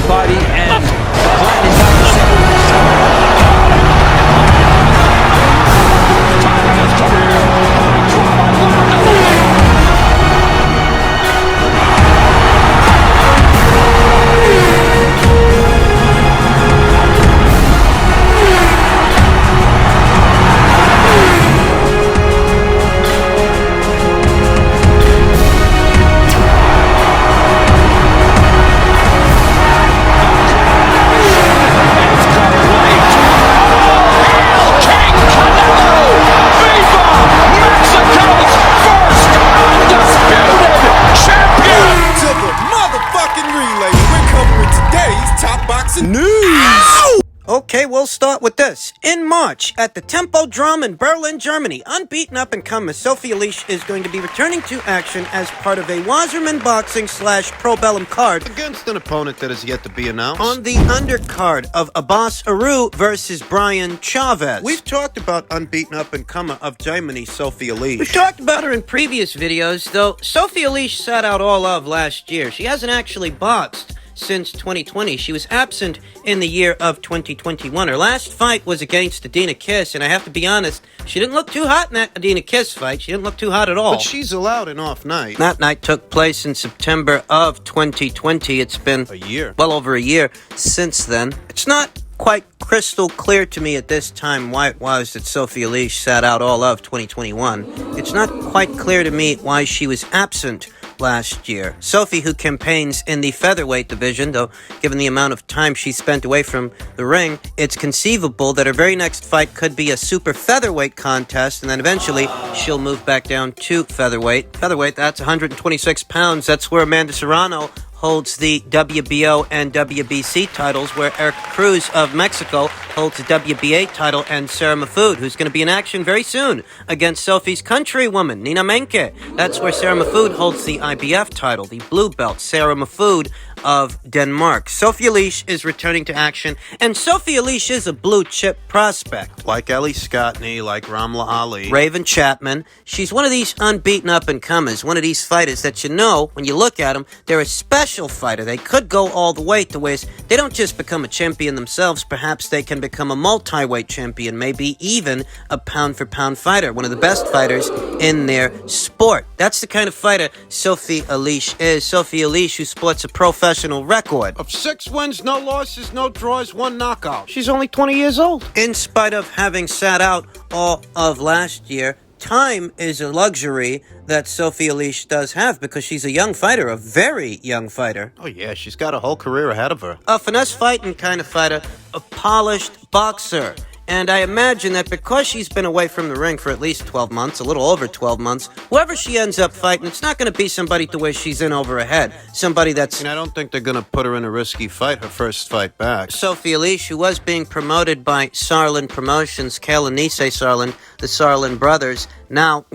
body and grinding down the Okay, we'll start with this. In March, at the Tempo Drum in Berlin, Germany, unbeaten up-and-comer Sophie Alisch is going to be returning to action as part of a Wasserman Boxing / Pro Bellum card against an opponent that is yet to be announced on the undercard of Abbas Aru versus Brian Chavez. We've talked about unbeaten up-and-comer of Germany, Sophie Alisch. We've talked about her in previous videos, though Sophie Alisch sat out all of last year. She hasn't actually boxed since 2020. She was absent in the year of 2021. Her last fight was against Adina Kiss, and I have to be honest, she didn't look too hot in that Adina Kiss fight. She didn't look too hot at all. But she's allowed an off night. That night took place in September of 2020. It's been a year. Well over a year since then. It's not quite crystal clear to me at this time why it was that Sophie Alisch sat out all of 2021. It's not quite clear to me why she was absent last year. Sophie, who campaigns in the featherweight division, though given the amount of time she spent away from the ring, it's conceivable that her very next fight could be a super featherweight contest, and then eventually she'll move back down to featherweight. Featherweight, that's 126 pounds. That's where Amanda Serrano holds the WBO and WBC titles, where Eric Cruz of Mexico holds the WBA title, and Sarah Mahfoud, who's going to be in action very soon against Sophie's countrywoman, Nina Menke. That's where Sarah Mahfoud holds the IBF title, the blue belt. Sarah Mahfoud of Denmark. Sophie Alisch is returning to action, and Sophie Alisch is a blue chip prospect. Like Ellie Scottney, like Ramla Ali. Raven Chapman. She's one of these unbeaten up-and-comers, one of these fighters that you know, when you look at them, they're a special fighter. They could go all the way to where they don't just become a champion themselves, perhaps they can become a multi-weight champion, maybe even a pound-for-pound fighter, one of the best fighters in their sport. That's the kind of fighter Sophie Alisch is. Sophie Alisch, who sports a professional record of 6 wins, no losses, no draws, 1 knockout. She's only 20 years old. In spite of having sat out all of last year, time is a luxury that Sophie Alisch does have because she's a young fighter, a very young fighter. Oh yeah, she's got a whole career ahead of her. A finesse fighting kind of fighter, a polished boxer. And I imagine that because she's been away from the ring for at least 12 months, a little over 12 months, whoever she ends up fighting, it's not going to be somebody to where she's in over her head. Somebody that's... And I don't think they're going to put her in a risky fight, her first fight back. Sophie Alisch, who was being promoted by Sarlin Promotions, Kale and Nisei Sarlin, the Sarlin brothers, now,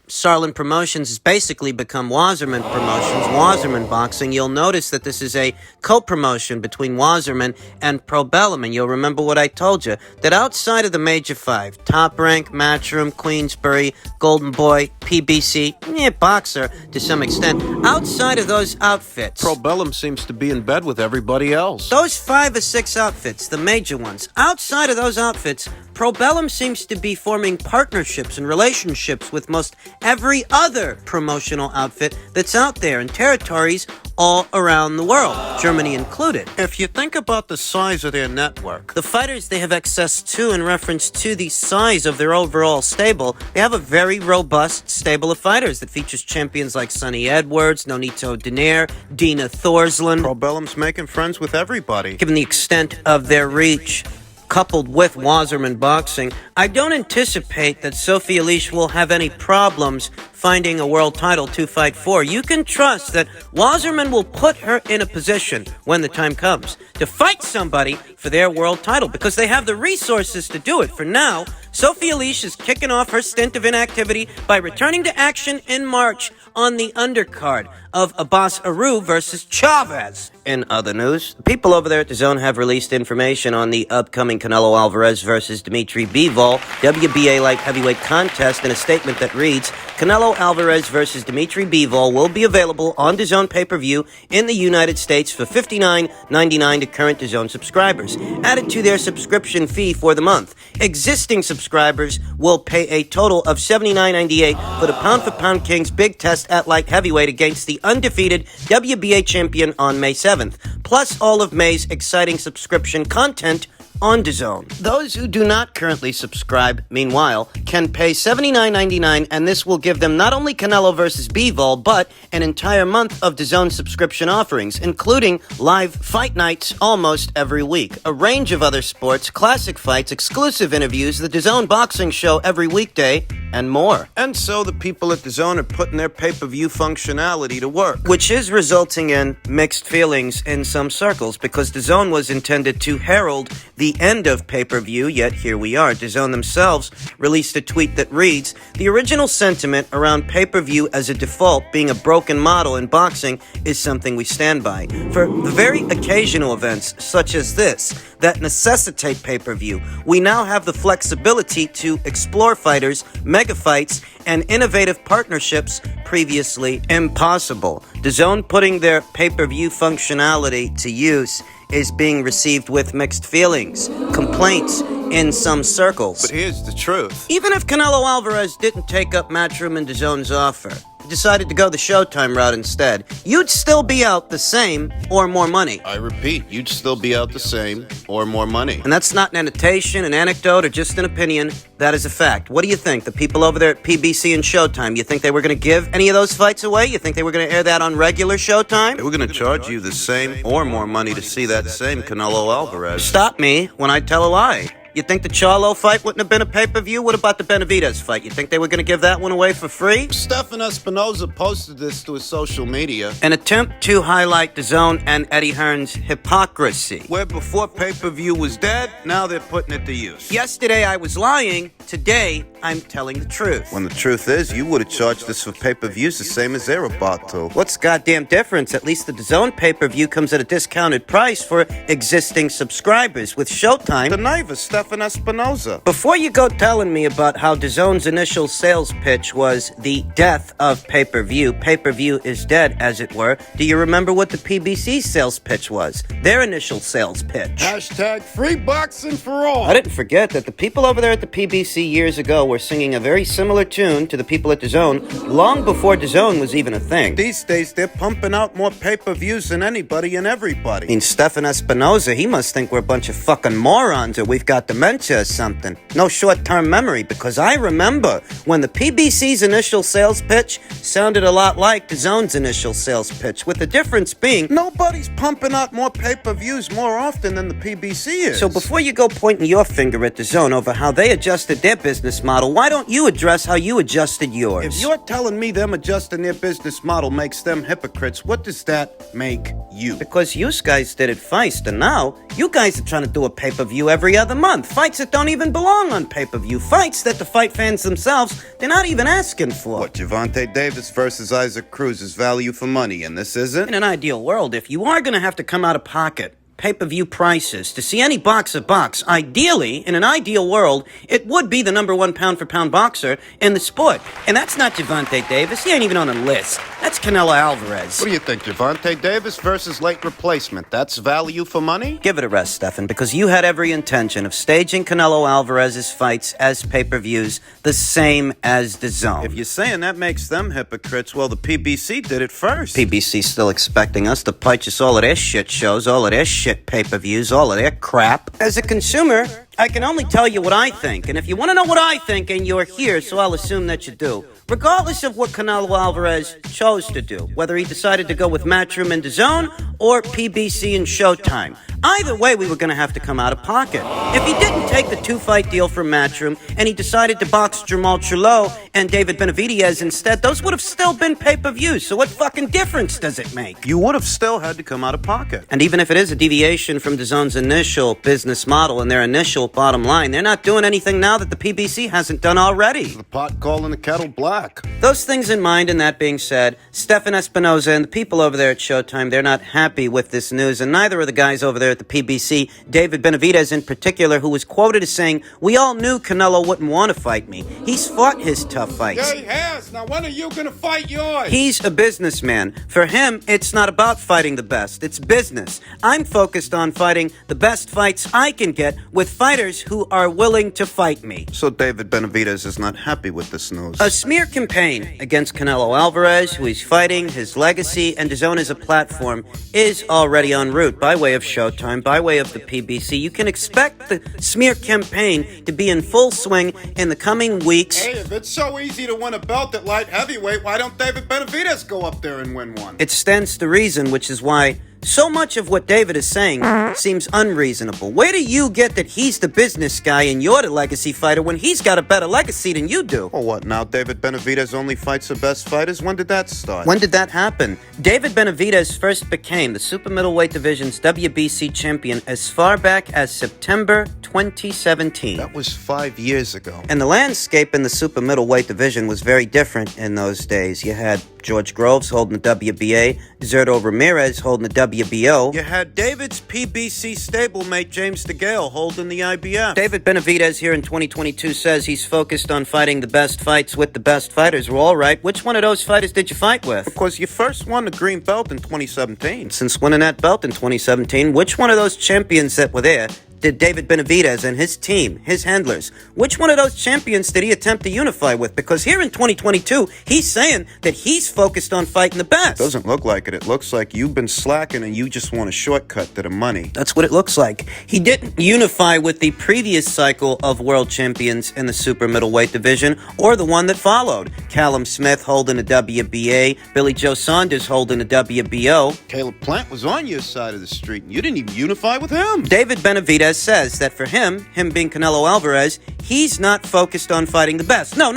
Sarlin Promotions has basically become Wasserman Promotions, Wasserman Boxing. You'll notice that this is a co-promotion between Wasserman and Pro Bellum. And you'll remember what I told you, that outside of the Major 5, Top Rank, Matchroom, Queensbury, Golden Boy, PBC, Boxer to some extent, outside of those outfits, Pro Bellum seems to be in bed with everybody else. Those 5 or 6 outfits, the major ones, outside of those outfits, Pro Bellum seems to be forming partnerships and relationships with most every other promotional outfit that's out there in territories all around the world, Germany included. If you think about the size of their network, the fighters they have access to in reference to the size of their overall stable, they have a very robust stable of fighters that features champions like Sonny Edwards, Nonito Donaire, Dina Thorslund. Pro Bellum's making friends with everybody. Given the extent of their reach, coupled with Wasserman Boxing, I don't anticipate that Sophie Alisch will have any problems finding a world title to fight for. You can trust that Wasserman will put her in a position when the time comes to fight somebody for their world title because they have the resources to do it. For now, Sophie Alisch is kicking off her stint of inactivity by returning to action in March on the undercard of Abbas Aru versus Chavez. In other news, the people over there at DAZN have released information on the upcoming Canelo Alvarez versus Dimitri Bivol WBA light heavyweight contest in a statement that reads, Canelo Alvarez versus Dimitri Bivol will be available on DAZN pay-per-view in the United States for $59.99 to current DAZN subscribers, added to their subscription fee for the month. Existing subscribers will pay a total of $79.98 for the pound-for-pound King's big test at light heavyweight against the undefeated WBA champion on May 7th, plus all of May's exciting subscription content on DAZN. Those who do not currently subscribe, meanwhile, can pay $79.99, and this will give them not only Canelo versus Bivol, but an entire month of DAZN subscription offerings, including live fight nights almost every week, a range of other sports, classic fights, exclusive interviews, the DAZN boxing show every weekday, and more. And so the people at DAZN are putting their pay-per-view functionality to work. Which is resulting in mixed feelings in some circles, because DAZN was intended to herald the end of pay-per-view, yet here we are. DAZN themselves released a tweet that reads, the original sentiment around pay-per-view as a default being a broken model in boxing is something we stand by. For the very occasional events, such as this, that necessitate pay-per-view, we now have the flexibility to explore fighters, mega fights, and innovative partnerships previously impossible. DAZN putting their pay-per-view functionality to use is being received with mixed feelings, complaints in some circles. But here's the truth. Even if Canelo Alvarez didn't take up Matchroom and DAZN's offer, decided to go the Showtime route instead, you'd still be out the same or more money. I repeat, you'd still be out the same or more money. And that's not an annotation, an anecdote, or just an opinion. That is a fact. What do you think? The people over there at PBC and Showtime, you think they were going to give any of those fights away? You think they were going to air that on regular Showtime? They were going to charge you the same or more money to see that same Canelo Alvarez. Stop me when I tell a lie. You think the Charlo fight wouldn't have been a pay-per-view? What about the Benavidez fight? You think they were going to give that one away for free? Stefan Espinoza posted this to his social media. An attempt to highlight DAZN and Eddie Hearn's hypocrisy. Where before pay-per-view was dead, now they're putting it to use. Yesterday I was lying, today I'm telling the truth. When the truth is, you would have charged us for pay-per-views the same as they're about to. What's the goddamn difference? At least the DAZN pay-per-view comes at a discounted price for existing subscribers. With Showtime, The knife is Stefan Espinoza. before you go telling me about how DAZN's initial sales pitch was the death of pay-per-view is dead, as it were, do you remember what the PBC sales pitch was? Their initial sales pitch. Hashtag free boxing for all. I didn't forget that the people over there at the PBC years ago were singing a very similar tune to the people at DAZN long before DAZN was even a thing. These days, they're pumping out more pay-per-views than anybody and everybody. I mean, Stefan Espinoza, he must think we're a bunch of fucking morons or we've got dementia or something. No short-term memory, because I remember when the PBC's initial sales pitch sounded a lot like DAZN's initial sales pitch, with the difference being Nobody's pumping out more pay-per-views more often than the PBC is. So before you go pointing your finger at DAZN over how they adjusted their business model, why don't you address how you adjusted yours? If you're telling me them adjusting their business model makes them hypocrites, what does that make you? Because you guys did it first, and now you guys are trying to do a pay-per-view every other month. Fights that don't even belong on pay-per-view. Fights that the fight fans themselves, they're not even asking for. What, Gervonta Davis versus Isaac Cruz is value for money, and this isn't? In an ideal world, if you are going to have to come out of pocket pay-per-view prices to see any boxer box, ideally, in an ideal world, it would be the number one pound-for-pound boxer in the sport. And that's not Gervonta Davis. He ain't even on the list. That's Canelo Alvarez. What do you think, Gervonta Davis versus late replacement? That's value for money? Give it a rest, Stefan, because you had every intention of staging Canelo Alvarez's fights as pay-per-views the same as DAZN. If you're saying that makes them hypocrites, well, the PBC did it first. PBC's still expecting us to purchase all of their shit shows, all of their shit pay-per-views, all of their crap. As a consumer, I can only tell you what I think, and if you want to know what I think, and you're here, so I'll assume that you do. Regardless of what Canelo Alvarez chose to do, whether he decided to go with Matchroom and DAZN or PBC and Showtime, Either way, we were going to have to come out of pocket. If he didn't take the 2-fight deal from Matchroom and he decided to box Jamal Charlo and David Benavidez instead, those would have still been pay-per-views. So what fucking difference does it make? You would have still had to come out of pocket. And even if it is a deviation from DAZN's initial business model and their initial bottom line, they're not doing anything now that the PBC hasn't done already. The pot calling the kettle black. Those things in mind, and that being said, Stefan Espinoza and the people over there at Showtime, they're not happy with this news, and neither are the guys over there at the PBC, David Benavidez in particular, who was quoted as saying, "We all knew Canelo wouldn't want to fight me. He's fought his tough fights." Yeah, he has. Now when are you gonna fight yours? He's a businessman. For him, it's not about fighting the best. It's business. I'm focused on fighting the best fights I can get with fighters who are willing to fight me. So David Benavidez is not happy with this news. A smear campaign against Canelo Alvarez, who he's fighting, his legacy, and his own as a platform, is already en route by way of Showtime, by way of the PBC. You can expect the smear campaign to be in full swing in the coming weeks. Hey, if it's so easy to win a belt at light heavyweight, why don't David Benavidez go up there and win one? It stands to reason, which is why so much of what David is saying seems unreasonable. Where do you get that he's the business guy and you're the legacy fighter when he's got a better legacy than you do? Well, what now? David Benavidez only fights the best fighters? When did that start? When did that happen? David Benavidez first became the super middleweight division's WBC champion as far back as September 2017. That was 5 years ago. And the landscape in the super middleweight division was very different in those days. You had George Groves holding the WBA, Zerto Ramirez holding the WBO. You had David's PBC stablemate James DeGale holding the IBF. David Benavidez here in 2022 says he's focused on fighting the best fights with the best fighters. Well, all right, which one of those fighters did you fight with? Because you first won the green belt in 2017. Since winning that belt in 2017, which one of those champions that were there did David Benavidez and his team, his handlers, which one of those champions did he attempt to unify with? Because here in 2022, he's saying that he's focused on fighting the best. Doesn't look like it. It looks like you've been slacking and you just want a shortcut to the money. That's what it looks like. He didn't unify with the previous cycle of world champions in the super middleweight division or the one that followed. Callum Smith holding the WBA, Billy Joe Saunders holding the WBO. Caleb Plant was on your side of the street and you didn't even unify with him. David Benavidez says that for him being Canelo Alvarez, he's not focused on fighting the best. No.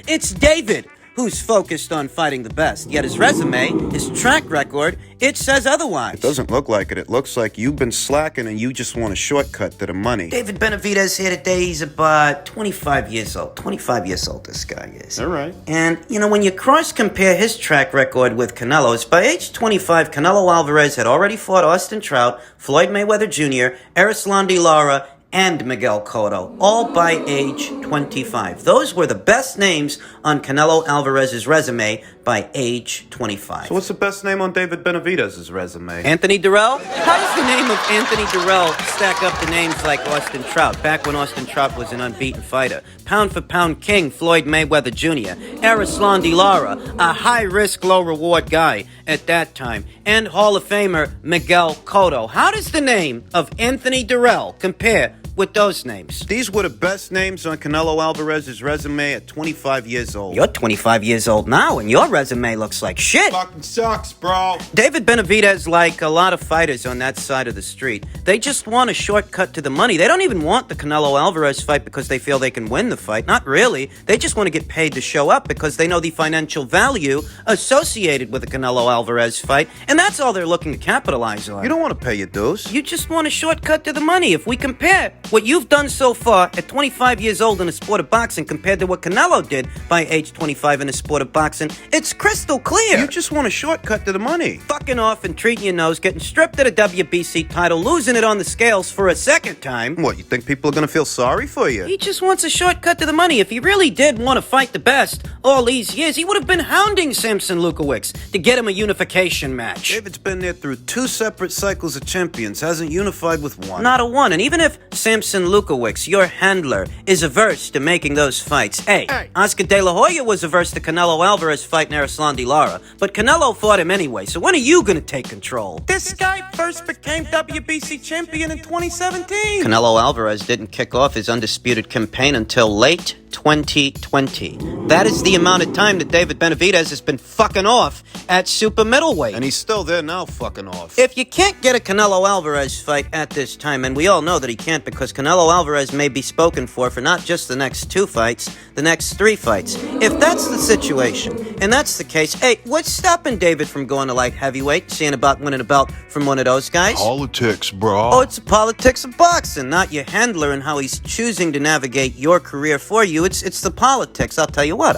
It's David who's focused on fighting the best. Yet his resume, his track record, it says otherwise. It doesn't look like it. It looks like you've been slacking and you just want a shortcut to the money. David Benavidez here today, he's about 25 years old. 25 years old, this guy is. All right. And, when you cross-compare his track record with Canelo's, by age 25, Canelo Alvarez had already fought Austin Trout, Floyd Mayweather Jr., Erislandy Lara, and Miguel Cotto, all by age 25. Those were the best names on Canelo Alvarez's resume by age 25. So what's the best name on David Benavidez's resume? Anthony Durrell? How does the name of Anthony Durrell stack up to names like Austin Trout, back when Austin Trout was an unbeaten fighter? Pound for pound king, Floyd Mayweather Jr., Erislandy Lara, a high-risk, low-reward guy at that time, and Hall of Famer Miguel Cotto. How does the name of Anthony Durrell compare with those names? These were the best names on Canelo Alvarez's resume at 25 years old. You're 25 years old now, and your resume looks like shit. Fucking sucks, bro. David Benavidez, like a lot of fighters on that side of the street, they just want a shortcut to the money. They don't even want the Canelo Alvarez fight because they feel they can win the fight. Not really. They just want to get paid to show up because they know the financial value associated with the Canelo Alvarez fight, and that's all they're looking to capitalize on. You don't want to pay your dues. You just want a shortcut to the money. If we compare what you've done so far at 25 years old in the sport of boxing compared to what Canelo did by age 25 in the sport of boxing, it's crystal clear. You just want a shortcut to the money. Fucking off and treating your nose, getting stripped of the WBC title, losing it on the scales for a second time. What, you think people are going to feel sorry for you? He just wants a shortcut to the money. If he really did want to fight the best all these years, he would have been hounding Samson Lukowicz to get him a unification match. David's been there through 2 separate cycles of champions, hasn't unified with one. Not a one. And even if Samson Samson Lukowicz, your handler, is averse to making those fights. Hey, Oscar De La Hoya was averse to Canelo Alvarez fighting Erislandy Lara, but Canelo fought him anyway, so when are you gonna take control? This guy first became WBC champion in 2017. Canelo Alvarez didn't kick off his undisputed campaign until late 2020. That is the amount of time that David Benavidez has been fucking off at super middleweight. And he's still there now, fucking off. If you can't get a Canelo Alvarez fight at this time, and we all know that he can't because Canelo Alvarez may be spoken for not just the next 2 fights, the next 3 fights. If that's the situation, and that's the case, hey, what's stopping David from going to light heavyweight, seeing about winning a belt from one of those guys? Politics, bro. Oh, it's the politics of boxing, not your handler and how he's choosing to navigate your career for you. It's the politics. I'll tell you what.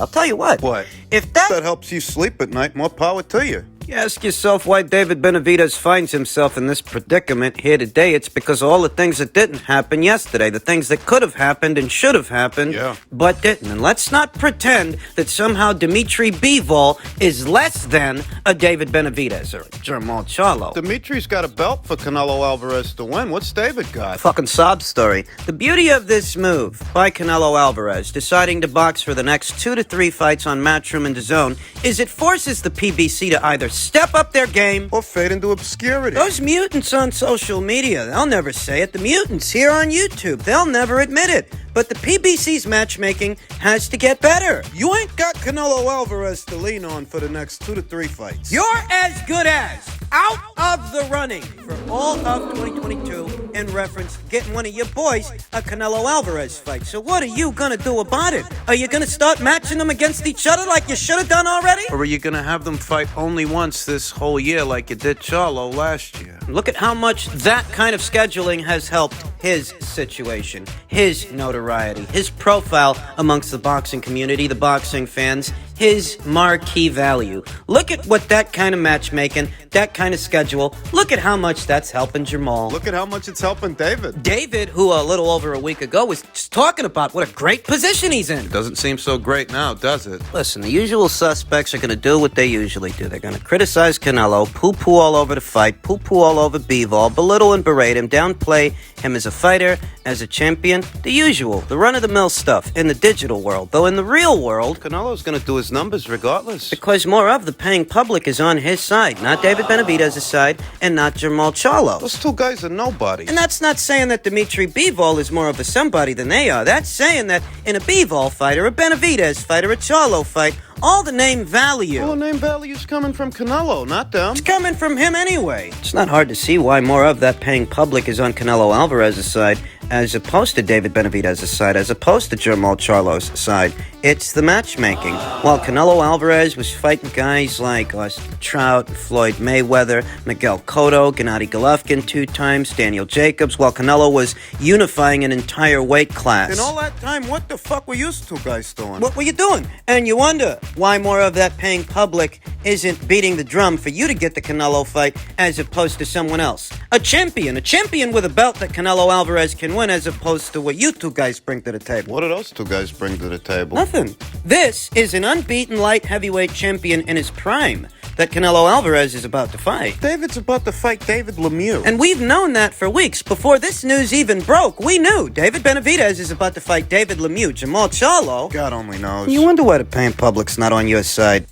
What? If That helps you sleep at night, more power to you. You ask yourself why David Benavidez finds himself in this predicament here today. It's because of all the things that didn't happen yesterday, the things that could have happened and should have happened, but didn't. And let's not pretend that somehow Dimitri Bivol is less than a David Benavidez or Jermall Charlo. Dimitri's got a belt for Canelo Alvarez to win. What's David got? Fucking sob story. The beauty of this move by Canelo Alvarez, deciding to box for the next 2 to 3 fights on Matchroom and DAZN, is it forces the PBC to either step up their game Or fade into obscurity. Those mutants on social media, they'll never say it. The mutants here on YouTube, they'll never admit it. But the PBC's matchmaking has to get better. You ain't got Canelo Alvarez to lean on for the next 2 to 3 fights. You're as good as out of the running for all of 2022 in reference to getting one of your boys a Canelo Alvarez fight. So what are you gonna do about it? Are you gonna start matching them against each other like you should have done already? Or are you gonna have them fight only once this whole year like you did Charlo last year? Look at how much that kind of scheduling has helped his situation, his notoriety, his profile amongst the boxing community, the boxing fans, his marquee value. Look at what that kind of matchmaking, that kind of schedule, look at how much that's helping Jermall. Look at how much it's helping David. David, who a little over a week ago was just talking about what a great position he's in. It doesn't seem so great now, does it? Listen, the usual suspects are going to do what they usually do. They're going to criticize Canelo, poo-poo all over the fight, poo-poo all over Bivol, belittle and berate him, downplay him as a fighter, as a champion. The usual, the run-of-the-mill stuff in the digital world. Though in the real world, Canelo's gonna do his numbers regardless. because more of the paying public is on his side, not David Benavidez's side, and not Jermall Charlo. Those 2 guys are nobodies. And that's not saying that Dimitri Bivol is more of a somebody than they are. That's saying that in a Bivol fight, or a Benavidez fight, or a Charlo fight, all the name value Well, name value's coming from Canelo, not them. it's coming from him anyway. It's not hard to see why more of that paying public is on Canelo Alvarez's side as opposed to David Benavidez's side, as opposed to Jermall Charlo's side. It's the matchmaking. While Canelo Alvarez was fighting guys like Austin Trout, Floyd Mayweather, Miguel Cotto, Gennady Golovkin 2 times, Daniel Jacobs, while Canelo was unifying an entire weight class. In all that time, what the fuck were you 2 guys doing? What were you doing? And you wonder why more of that paying public isn't beating the drum for you to get the Canelo fight as opposed to someone else. A champion with a belt that Canelo Alvarez can win as opposed to what you 2 guys bring to the table. What do those 2 guys bring to the table? Nothing. This is an unbeaten light heavyweight champion in his prime that Canelo Alvarez is about to fight. David's about to fight David Lemieux. And we've known that for weeks. Before this news even broke, we knew David Benavidez is about to fight David Lemieux. Jermall Charlo. God only knows. You wonder why the paying public's not on your side.